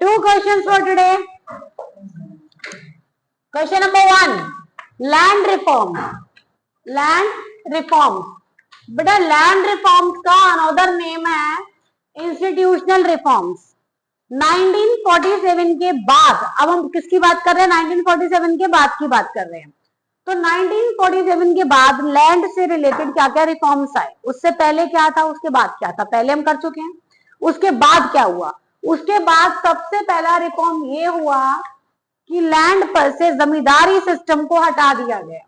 Two questions for today. Question number 1, land reforms. Land reforms. बेटा land reforms का another name है institutional reforms. 1947 के बाद, अब हम किसकी बात कर रहे हैं? 1947 के बाद की बात कर रहे हैं। तो 1947 के बाद लैंड से रिलेटेड क्या क्या रिफॉर्म्स आए, उससे पहले क्या था, उसके बाद क्या था, पहले हम कर चुके हैं। उसके बाद क्या हुआ? उसके बाद सबसे पहला रिफॉर्म ये हुआ कि लैंड पर से जमींदारी सिस्टम को हटा दिया गया।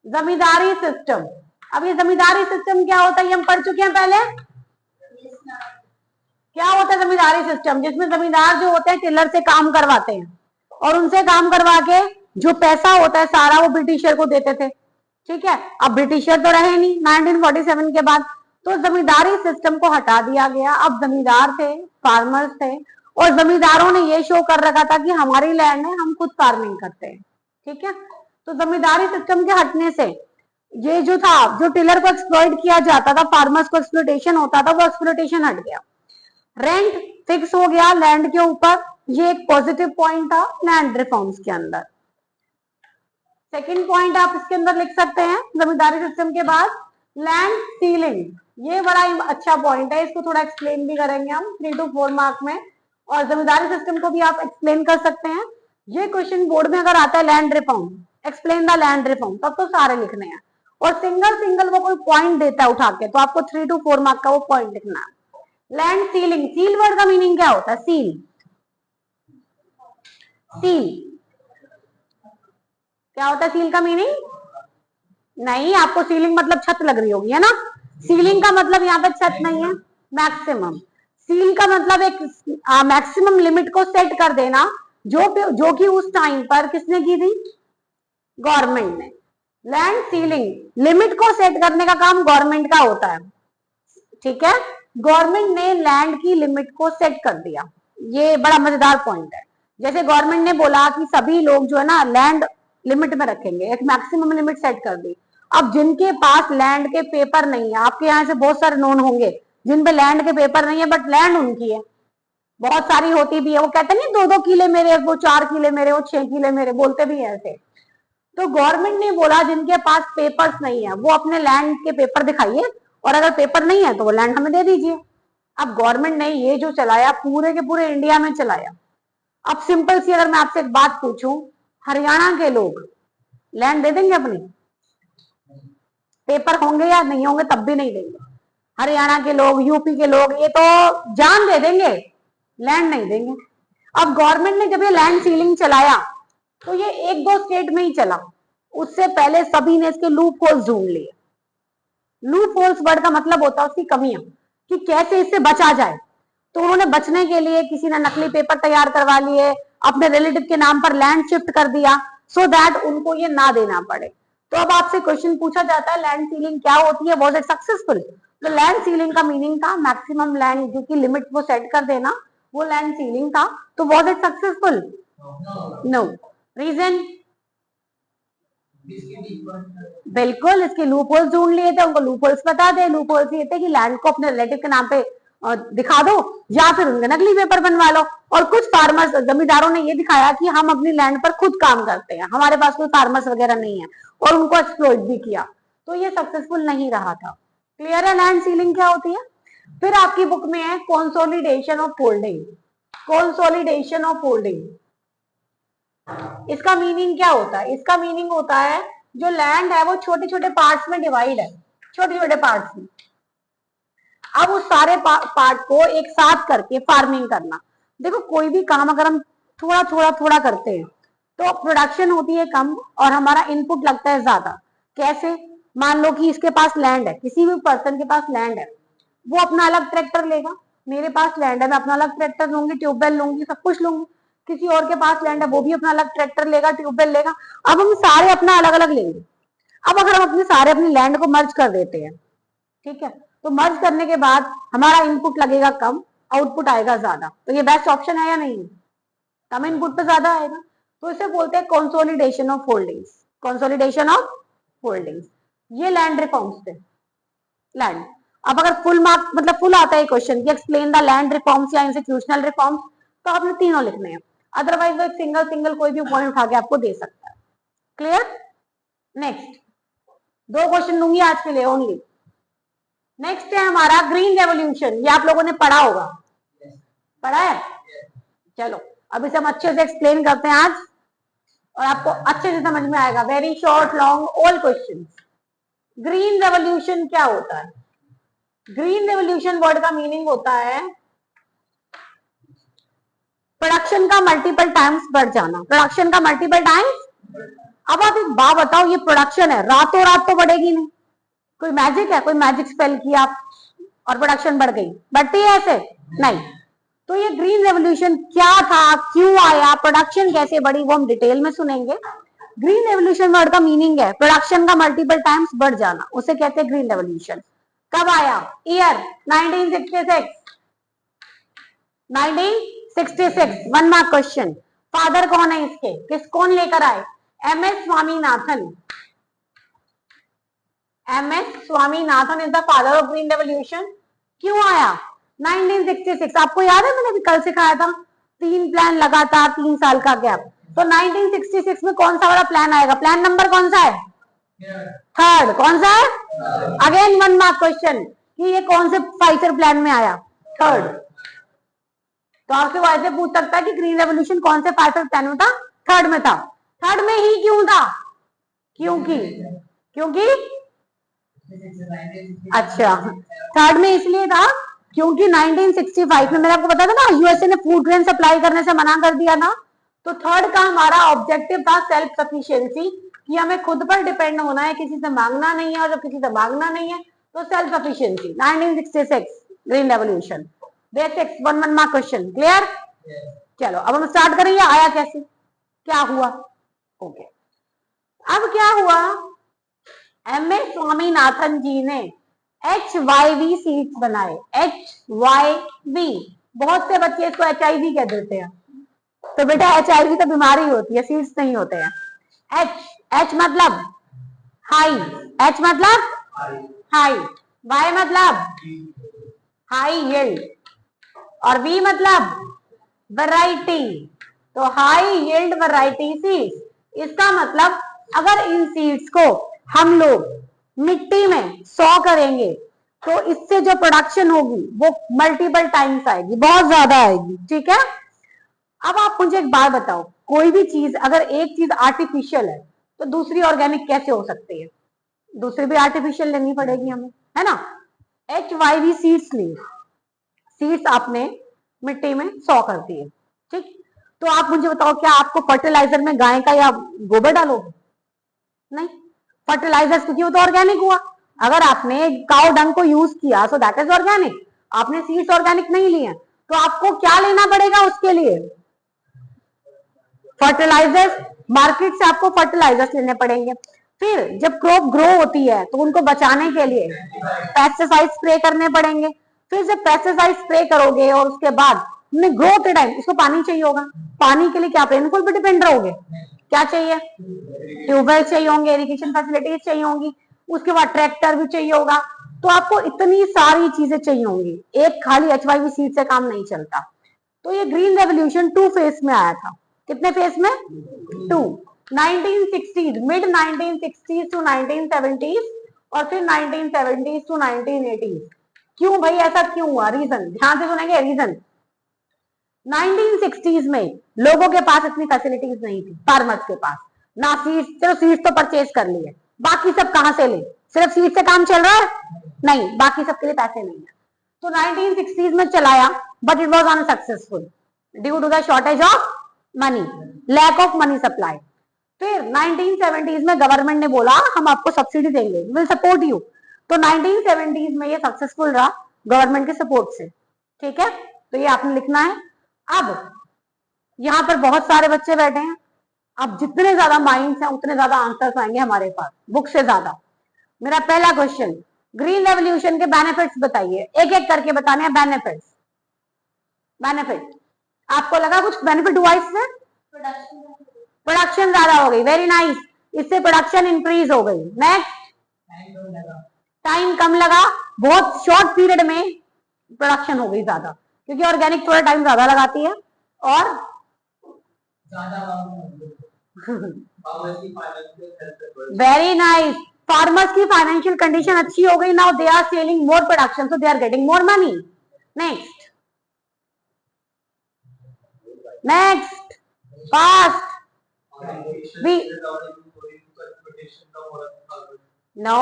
जमींदारी सिस्टम, अब ये जमींदारी सिस्टम क्या होता है ये हम पढ़ चुके हैं पहले। क्या होता है जमींदारी सिस्टम? जिसमें जमींदार जो होते हैं टिलर से काम करवाते हैं और उनसे काम करवा के जो पैसा होता है सारा वो ब्रिटिशर को देते थे। ठीक है, अब ब्रिटिशर तो रहे नहीं 1947 के बाद, तो जमींदारी सिस्टम को हटा दिया गया। अब जमींदार थे, फार्मर्स थे, और जमींदारों ने ये शो कर रखा था कि हमारी लैंड है, हम खुद फार्मिंग करते हैं। ठीक है, तो जमींदारी सिस्टम के हटने से ये जो था, जो टिलर को एक्सप्लॉइट किया जाता था, फार्मर्स को एक्सप्लॉइटेशन होता था, वो एक्सप्लॉइटेशन हट गया। रेंट फिक्स हो गया लैंड के ऊपर, ये एक पॉजिटिव पॉइंट था लैंड रिफॉर्म्स के अंदर। सेकंड पॉइंट आप इसके अंदर लिख सकते हैं जमींदारी सिस्टम के बाद, लैंड सीलिंग। ये बड़ा अच्छा पॉइंट है, इसको थोड़ा एक्सप्लेन भी करेंगे हम 3 to 4 मार्क में, और जमींदारी सिस्टम को भी आप एक्सप्लेन कर सकते हैं। ये क्वेश्चन बोर्ड में अगर आता है land reform, explain the land reform, तब तो सारे लिखने हैं, और सिंगल वो कोई पॉइंट देता है उठा के, तो आपको 3 to 4 मार्क का वो पॉइंट लिखना है। लैंड सीलिंग, सील वर्ड का मीनिंग क्या होता है? सील, सील क्या होता है? सील का मीनिंग नहीं, आपको सीलिंग मतलब छत लग रही होगी, है ना? सीलिंग का मतलब यहाँ पे छत नहीं है, मैक्सिमम। सील का मतलब एक मैक्सिमम लिमिट को सेट कर देना, जो कि उस टाइम पर किसने की थी? गवर्नमेंट ने। लैंड सीलिंग, लिमिट को सेट करने का काम गवर्नमेंट का होता है। ठीक है, गवर्नमेंट ने लैंड की लिमिट को सेट कर दिया, ये बड़ा मजेदार पॉइंट है। जैसे गवर्नमेंट ने बोला कि सभी लोग जो है ना लैंड लिमिट में रखेंगे, एक मैक्सिमम लिमिट सेट कर दी। अब जिनके पास लैंड के पेपर नहीं है, आपके यहाँ से बहुत सारे नोन होंगे जिन पे लैंड के पेपर नहीं है, बट लैंड उनकी है, बहुत सारी होती भी है, वो कहते नहीं 2-2 किले मेरे, वो 4 किले मेरे, वो 6 किले मेरे, बोलते भी है ऐसे। तो गवर्नमेंट ने बोला जिनके पास पेपर्स नहीं है वो अपने लैंड के पेपर दिखाइए, और अगर पेपर नहीं है तो वो लैंड हमें दे दीजिए। अब गवर्नमेंट ने ये जो चलाया पूरे के पूरे इंडिया में चलाया। अब सिंपल सी अगर मैं आपसे एक बात पूछूं, हरियाणा के लोग लैंड दे देंगे अपनी? पेपर होंगे या नहीं होंगे तब भी नहीं देंगे। हरियाणा के लोग, यूपी के लोग, ये तो जान दे देंगे, लैंड नहीं देंगे। अब गवर्नमेंट ने जब ये लैंड सीलिंग चलाया तो ये 1-2 स्टेट में ही चला, उससे पहले सभी ने इसके लूप होल्स ढूंढ लिए। लूप होल्स वर्ड का मतलब होता है उसकी कमियां, कि कैसे इससे बचा जाए। तो उन्होंने बचने के लिए किसी ने नकली पेपर तैयार करवा लिए, अपने रिलेटिव के नाम पर लैंड शिफ्ट कर दिया, सो दैट उनको ये ना देना पड़े। तो अब आपसे क्वेश्चन पूछा जाता है लैंड सीलिंग क्या होती है, वाज इट सक्सेसफुल? तो लैंड सीलिंग का मीनिंग था मैक्सिमम लैंड जो की लिमिट वो सेट कर देना, वो लैंड सीलिंग था। तो was it successful? No. Reason? बिल्कुल, इसके लूप होल्स ढूंढ लिए थे, उनको लूप होल्स बता दे। लूप होल्स ये थे कि लैंड को अपने रिलेटिव के नाम पे दिखा दो, या फिर उनके नकली पेपर बनवा लो। और कुछ फार्मर्स, जमींदारों ने ये दिखाया कि हम अपनी लैंड पर खुद काम करते हैं, हमारे पास कोई फार्मर्स वगैरह नहीं है, और उनको एक्सप्लॉइट भी किया, तो ये सक्सेसफुल नहीं रहा था। क्लियर है लैंड सीलिंग क्या होती है? फिर आपकी बुक में है consolidation of holding. Consolidation of holding, इसका मीनिंग क्या होता है? इसका मीनिंग होता है जो लैंड है वो छोटे छोटे पार्ट्स में डिवाइड है, छोटे छोटे पार्ट्स में। अब उस सारे पार्ट को एक साथ करके फार्मिंग करना। देखो कोई भी काम अगर हम थोड़ा थोड़ा थोड़ा करते हैं तो प्रोडक्शन होती है कम और हमारा इनपुट लगता है ज्यादा। कैसे? मान लो कि इसके पास लैंड है, किसी भी पर्सन के पास लैंड है, वो अपना अलग ट्रैक्टर लेगा। मेरे पास लैंड है, मैं अपना अलग ट्रैक्टर लूंगी, ट्यूबवेल लूंगी, सब कुछ लूंगी। किसी और के पास लैंड है, वो भी अपना अलग ट्रैक्टर लेगा, ट्यूबवेल लेगा। अब हम सारे अपना अलग अलग लेंगे। अब अगर हम सारे अपनी लैंड को मर्ज कर देते हैं, ठीक है, तो मर्ज करने के बाद हमारा इनपुट लगेगा कम, आउटपुट आएगा ज्यादा। तो ये बेस्ट ऑप्शन है या नहीं? कम इनपुट पे ज्यादा आएगा, तो इसे बोलते हैं consolidation of holdings. Consolidation of holdings, ये लैंड रिफॉर्म्स थे। लैंड, अब अगर फुल मार्क मतलब फुल आता है क्वेश्चन कि एक्सप्लेन द लैंड रिफॉर्म्स या इंस्टीट्यूशनल रिफॉर्म्स, तो आपने तीनों लिखने हैं, अदरवाइज वो एक सिंगल सिंगल कोई भी पॉइंट उठा के आपको दे सकता है। क्लियर? नेक्स्ट 2 क्वेश्चन दूंगी आज के लिए ओनली। नेक्स्ट है हमारा ग्रीन रेवोल्यूशन, ये आप लोगों ने पढ़ा होगा, पढ़ा है? चलो अब इसे हम अच्छे से एक्सप्लेन करते हैं आज और आपको अच्छे से समझ में आएगा। Very short long all question. Green revolution क्या होता है? ग्रीन रेवोल्यूशन वर्ड का मीनिंग होता है प्रोडक्शन का मल्टीपल टाइम्स बढ़ जाना। प्रोडक्शन का मल्टीपल टाइम्स। अब आप एक बात बताओ, ये प्रोडक्शन है, रातों रात तो बढ़ेगी नहीं, कोई मैजिक है, कोई मैजिक स्पेल किया आप और प्रोडक्शन बढ़ गई, बढ़ती है ऐसे? नहीं। तो ये ग्रीन रेवोल्यूशन क्या था, क्यों आया, प्रोडक्शन कैसे बढ़ी, वो हम डिटेल में सुनेंगे। ग्रीन रेवोल्यूशन वर्ड का मीनिंग है प्रोडक्शन का मल्टीपल टाइम्स बढ़ जाना, उसे कहते हैं ग्रीन रेवोल्यूशन। कब आया? ईयर 1966। 1966। 1 mark question. फादर कौन है इसके, कौन लेकर आए? MS Swaminathan. MS Swaminathan is the father of green revolution. क्यों आया? 1966। आपको याद है, मैंने भी कल सिखाया था, 3 प्लान लगातार 3 साल का गैप। तो 1966 में कौन सा वाला प्लान आएगा? प्लान नंबर कौन सा है? थर्ड। कौन सा है? अगेन 1 मार्क क्वेश्चन कि ये कौन से 5 प्लान में आया? थर्ड। तो आपसे वैसे पूछ सकता है कि ग्रीन रेवोल्यूशन कौन से 5 प्लान में था? थर्ड में था। थर्ड में ही क्यों था? क्योंकि अच्छा, थर्ड में इसलिए था क्योंकि 1965 में मैंने आपको बताया था ना, यूएसए ने फूड ग्रेन सप्लाई करने से मना कर दिया था। तो थर्ड का हमारा ऑब्जेक्टिव था सेल्फ सफिशिएंसी, कि हमें खुद पर डिपेंड होना है, किसी से मांगना नहीं है, और जब किसी से मांगना नहीं है तो self sufficiency. 1966 green revolution. Basics 1 mark question. Clear? चलो अब हम स्टार्ट करेंगे। आया कैसे, क्या हुआ? ओके, अब क्या हुआ, एमएस स्वामीनाथन जी ने HYV सीड्स बनाए। HYV, बहुत से बच्चे इसको HIV कह देते हैं, तो बेटा HIV तो बीमारी होती है, सीड्स नहीं होते हैं। H मतलब हाई, H मतलब हाई, Y मतलब हाई यील्ड, और V मतलब वैरायटी। तो हाई यील्ड वैरायटी सीड्स, इसका मतलब अगर इन सीड्स को हम लोग मिट्टी में 100 करेंगे तो इससे जो प्रोडक्शन होगी वो मल्टीपल टाइम्स आएगी, बहुत ज्यादा आएगी। ठीक है? अब आप मुझे एक बात बताओ, कोई भी चीज, अगर एक चीज आर्टिफिशियल है तो दूसरी ऑर्गेनिक कैसे हो सकती है? दूसरी भी आर्टिफिशियल लेनी पड़ेगी हमें, है ना? HYV सीड्स ली, सीड्स आपने मिट्टी में 100 कर दिए, ठीक? तो आप मुझे बताओ, क्या आपको फर्टिलाइजर में गाय का या गोबर डालोगे? नहीं, फर्टिलाइजर, क्योंकि वो तो ऑर्गेनिक हुआ। अगर आपने काउ डंग को यूज किया सो दैट इज ऑर्गेनिक, आपने सीड्स ऑर्गेनिक नहीं लिए, तो आपको क्या लेना पड़ेगा उसके लिए? फर्टिलाइजर्स। मार्केट से आपको फर्टिलाइजर्स लेने पड़ेंगे। फिर जब क्रॉप ग्रो होती है तो उनको बचाने के लिए पेस्टिसाइड स्प्रे करने पड़ेंगे। फिर जब पेस्टिसाइड स्प्रे करोगे और उसके बाद ग्रोथ के टाइम उसको पानी चाहिए होगा, पानी के लिए क्या रेनफॉल पर डिपेंड रहोगे? क्या चाहिए? ट्यूबवेल चाहिए होंगे, इरिगेशन फैसिलिटीज चाहिए होंगी, उसके बाद ट्रैक्टर भी चाहिए होगा। तो आपको इतनी सारी चीजें चाहिए होंगी, एक खाली HYV सीड से काम नहीं चलता। तो ये ग्रीन रेवोल्यूशन 2 फेज में आया था। कितने फेज में? 2। 1960s, mid 1960s to 1970s, और फिर 1970s टू 1980s। क्यों भाई ऐसा क्यों हुआ? रीजन ध्यान से सुनेंगे। रीजन, 1960s में लोगों के पास इतनी फैसिलिटीज नहीं थी, फार्मर्स के पास ना सीड्स, चलो सीड्स तो परचेज कर लिए, बाकी सब कहां से ले? सिर्फ सीड से काम चल रहा है? नहीं, बाकी सबके लिए पैसे नहीं है। तो 1960s में चलाया, but it was unsuccessful due to the shortage of money, lack of money supply. फिर 1970s में गवर्नमेंट ने बोला हम आपको सब्सिडी देंगे, विल सपोर्ट यू। तो 1970s में ये सक्सेसफुल रहा गवर्नमेंट के सपोर्ट से। ठीक है? तो ये आपने लिखना है। अब यहां पर बहुत सारे बच्चे बैठे हैं, अब जितने ज्यादा माइंड्स हैं उतने ज्यादा आंसर्स आएंगे हमारे पास, बुक से ज्यादा। मेरा पहला क्वेश्चन, ग्रीन रेवोल्यूशन के बेनिफिट्स बताइए, एक एक करके बताने हैं बेनिफिट्स। बेनिफिट, आपको लगा कुछ बेनिफिट हुआ इससे? प्रोडक्शन ज्यादा हो गई, वेरी नाइस, इससे प्रोडक्शन इंक्रीज हो गई। नेक्स्ट, टाइम कम लगा, बहुत शॉर्ट पीरियड में प्रोडक्शन हो गई ज्यादा, क्योंकि ऑर्गेनिक थोड़ा टाइम ज्यादा लगाती है। और वेरी नाइस, फार्मर्स की फाइनेंशियल कंडीशन अच्छी हो गई, now they are selling more production, so they are getting more money. Next next fast, no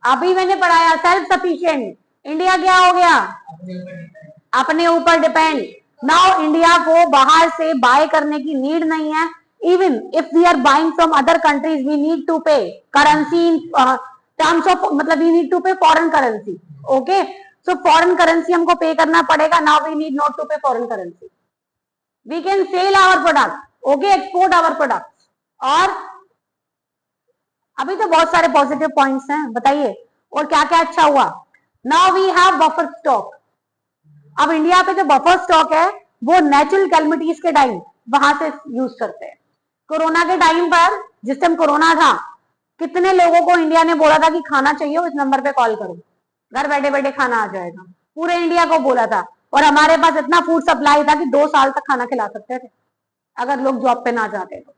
अभी मैंने पढ़ाया सेल्फ सफिशिएंट, इंडिया क्या हो गया, अपने ऊपर डिपेंड। नाउ इंडिया को बाहर से बाय करने की नीड नहीं है, even if we are buying from other countries we need to pay currency in terms of, मतलब we need to pay foreign currency, okay, so foreign currency हमको pay करना पड़ेगा। Now we need not to pay foreign currency, we can sell our product, okay, export our product. और अभी तो बहुत सारे positive points हैं, बताइए और क्या क्या अच्छा हुआ। Now we have buffer stock, अब इंडिया पे जो बफर स्टॉक है वो नेचुरल कैलमिटीज के टाइम वहां से यूज करते हैं। कोरोना के टाइम पर, जिस टाइम कोरोना था, कितने लोगों को इंडिया ने बोला था कि खाना चाहिए इस नंबर पे कॉल करो, घर बैठे बैठे खाना आ जाएगा, पूरे इंडिया को बोला था। और हमारे पास इतना फूड सप्लाई था कि 2 साल तक खाना खिला सकते थे अगर लोग जॉब पे ना जाते तो,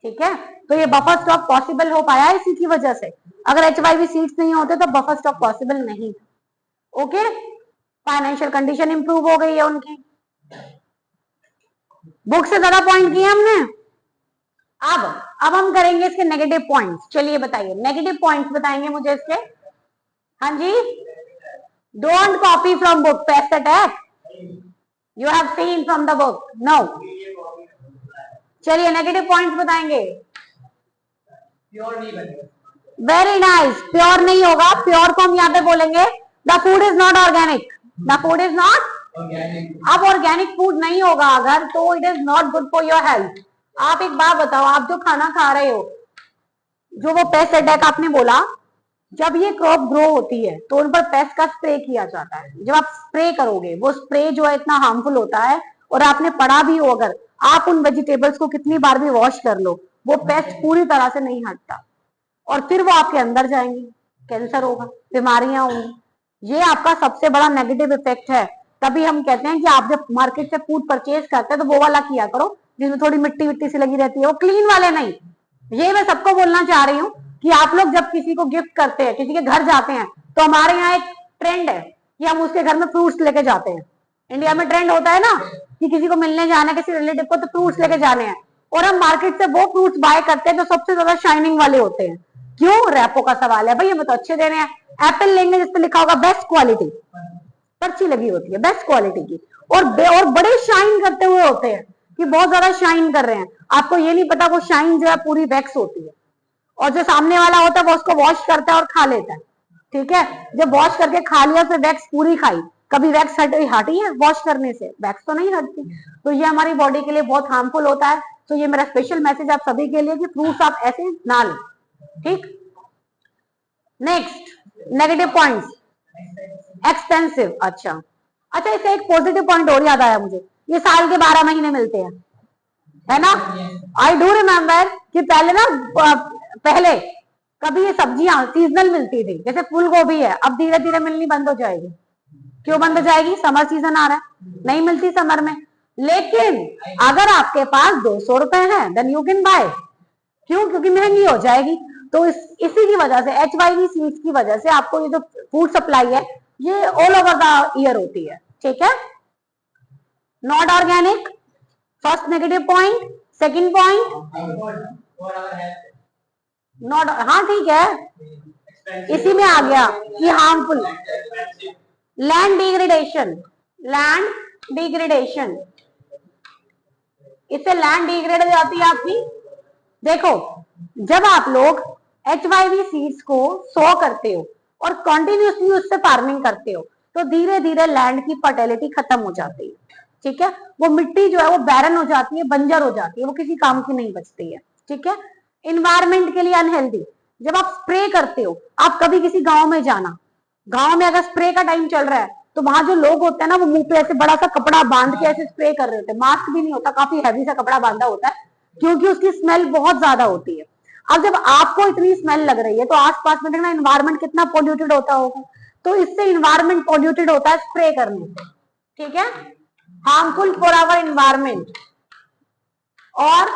ठीक है। तो ये बफर स्टॉक पॉसिबल हो पाया इसी की वजह से, अगर HYV सीड्स नहीं होते तो बफर स्टॉक पॉसिबल नहीं, ओके। फाइनेंशियल कंडीशन इंप्रूव हो गई है उनकी, बुक से ज्यादा पॉइंट किए हमने। अब हम करेंगे इसके नेगेटिव पॉइंट्स, चलिए बताइए नेगेटिव पॉइंट्स बताएंगे मुझे इसके। हाँ जी, don't copy from book, pest attack you have seen from the book, no. चलिए नेगेटिव पॉइंट्स बताएंगे। वेरी नाइस, प्योर नहीं होगा, प्योर को हम यहाँ पे बोलेंगे the food is not organic, the food is not organic. अब ऑर्गेनिक फूड नहीं होगा अगर, तो it is not good for your health. आप एक बात बताओ, आप जो खाना खा रहे हो, जो वो पेस्ट अटैक आपने बोला, जब ये क्रॉप ग्रो होती है तो उन पर पेस्ट का स्प्रे किया जाता है। जब आप स्प्रे करोगे, वो स्प्रे जो है इतना हार्मफुल होता है, और आपने पढ़ा भी हो, अगर आप उन वेजिटेबल्स को कितनी बार भी वॉश कर लो, वो पेस्ट पूरी तरह से नहीं हटता, और फिर वो आपके अंदर जाएंगे, कैंसर होगा, बीमारियां होंगी। ये आपका सबसे बड़ा नेगेटिव इफेक्ट है। तभी हम कहते हैं कि आप जब मार्केट से फूड परचेज करते हैं तो वो वाला किया करो जिसमें थोड़ी मिट्टी विट्टी सी लगी रहती है, वो क्लीन वाले नहीं। ये मैं सबको बोलना चाह रही हूँ कि आप लोग जब किसी को गिफ्ट करते हैं, किसी के घर जाते हैं, तो हमारे यहाँ एक ट्रेंड है कि हम उसके घर में फ्रूट्स लेके जाते हैं। इंडिया में ट्रेंड होता है ना कि किसी को मिलने जाना है, किसी रिलेटिव को, तो फ्रूट्स लेके जाने हैं, और हम मार्केट से वो फ्रूट्स बाय करते हैं जो सबसे ज्यादा शाइनिंग वाले होते हैं। क्यों? रैपो का सवाल है भाई, ये तो अच्छे दे रहे हैं। एप्पल लेंगे जिस पे लिखा होगा बेस्ट क्वालिटी, पर्ची लगी होती है बेस्ट क्वालिटी की, और बड़े शाइन करते हुए होते हैं कि बहुत ज्यादा शाइन कर रहे हैं। आपको ये नहीं पता वो शाइन जो है पूरी वैक्स होती है, और जो सामने वाला होता है वो उसको वॉश करता है और खा लेता है, ठीक है। जब वॉश करके खा लिया फिर वैक्स पूरी खाई, कभी वैक्स हटी है वॉश करने से? वैक्स तो नहीं हटती। तो ये हमारी बॉडी के लिए बहुत हार्मफुल होता है। तो ये मेरा स्पेशल मैसेज आप सभी के लिए कि फ्रूट्स आप ऐसे ना लें, ठीक। Next negative points, expensive. अच्छा, इससे एक पॉजिटिव पॉइंट और याद आया मुझे, ये साल के 12 महीने मिलते हैं, है ना। आई डू रिमेम्बर कि पहले कभी ये सब्जियां सीजनल मिलती थी, जैसे फूल गोभी है, अब धीरे धीरे मिलनी बंद हो जाएगी। क्यों बंद हो जाएगी? समर सीजन आ रहा है, नहीं मिलती समर में। लेकिन अगर आपके पास 200 रुपए है देन यू कैन बाय। क्यों? क्योंकि महंगी हो जाएगी। तो इसी की वजह से, HYV सीड्स की वजह से, आपको ये जो फूड सप्लाई है ये ऑल ओवर द ईयर होती है, ठीक है। Not organic, first negative point. Second point not, हाँ ठीक है, इसी में आ गया कि harmful. Land degradation, land degradation, इससे लैंड डिग्रेड हो जाती है आपकी। देखो, जब आप लोग HYV सीड्स को सो करते हो और कंटिन्यूसली उससे फार्मिंग करते हो, तो धीरे धीरे लैंड की फर्टिलिटी खत्म हो जाती है, ठीक है। वो मिट्टी जो है वो बैरन हो जाती है, बंजर हो जाती है, वो किसी काम की नहीं बचती है, ठीक है। इन्वायरमेंट के लिए अनहेल्दी। जब आप स्प्रे करते हो, आप कभी किसी गांव में जाना, गांव में अगर स्प्रे का टाइम चल रहा है तो वहां जो लोग होते हैं ना, वो मुंह पे ऐसे बड़ा सा कपड़ा बांध के ऐसे स्प्रे कर रहे होते हैं, मास्क भी नहीं होता, काफी हैवी सा कपड़ा बांधा होता है, क्योंकि उसकी स्मेल बहुत ज्यादा होती है। अब जब आपको इतनी स्मेल लग रही है तो आसपास में देखना इन्वायरमेंट कितना पॉल्यूटेड होता होगा। तो इससे इन्वायरमेंट पॉल्यूटेड होता है स्प्रे करने से, ठीक है। Harmful for our environment. और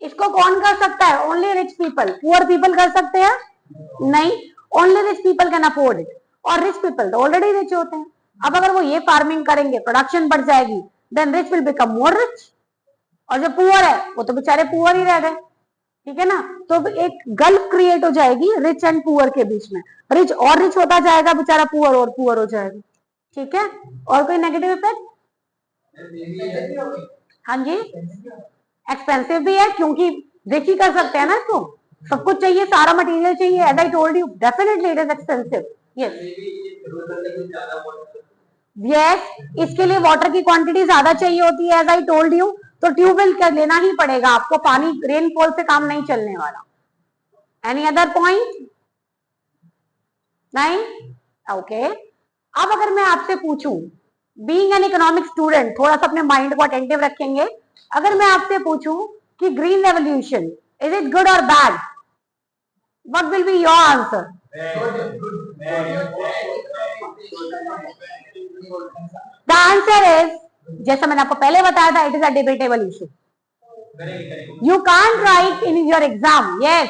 इसको कौन कर सकता है? Only rich people. Poor people कर सकते हैं? नहीं, only rich people can afford it. और रिच पीपल तो ऑलरेडी रिच होते हैं। अब अगर वो ये फार्मिंग करेंगे, प्रोडक्शन बढ़ जाएगी, then rich will become more rich, और जो पुअर है वो तो बेचारे पुअर ही रह गए। ठीक है ना? तो एक गल्फ क्रिएट हो जाएगी रिच एंड पुअर के बीच में। रिच और रिच होता जाएगा, बेचारा पुअर और पुअर हो जाएगा। ठीक है? और कोई नेगेटिव इफेक्ट? हाँ जी, एक्सपेंसिव भी है, क्योंकि रिच ही कर सकते हैं ना इसको, सब कुछ चाहिए, सारा मटेरियल चाहिए। As I told you, definitely it is expensive. Yes yes, इसके लिए वाटर की क्वांटिटी ज्यादा चाहिए होती है, एज आई टोल्ड यू। तो ट्यूबवेल का लेना ही पड़ेगा आपको, पानी रेनफॉल से काम नहीं चलने वाला। Any other point? नहीं? ओके। अब अगर मैं आपसे पूछूं, बीइंग एन इकोनॉमिक स्टूडेंट, थोड़ा सा अपने माइंड को अटेंटिव रखेंगे, अगर मैं आपसे पूछूं कि green revolution is it good और bad, what will be your answer? The answer is, जैसा मैंने आपको पहले बताया था, it is a debatable issue. You can't write in your exam, yes,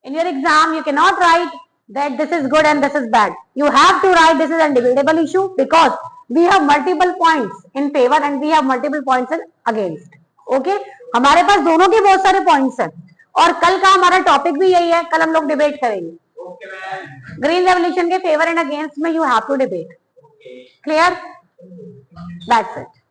in your exam you cannot write that this is good and this is bad. You have to write this is a debatable issue, because we have multiple points in favor and we have multiple points in against. Okay, हमारे पास दोनों के बहुत सारे points हैं, और कल का हमारा टॉपिक भी यही है, कल हम लोग डिबेट करेंगे। ग्रीन रेवोल्यूशन के फेवर एंड अगेंस्ट में you have to debate. Clear? That's it.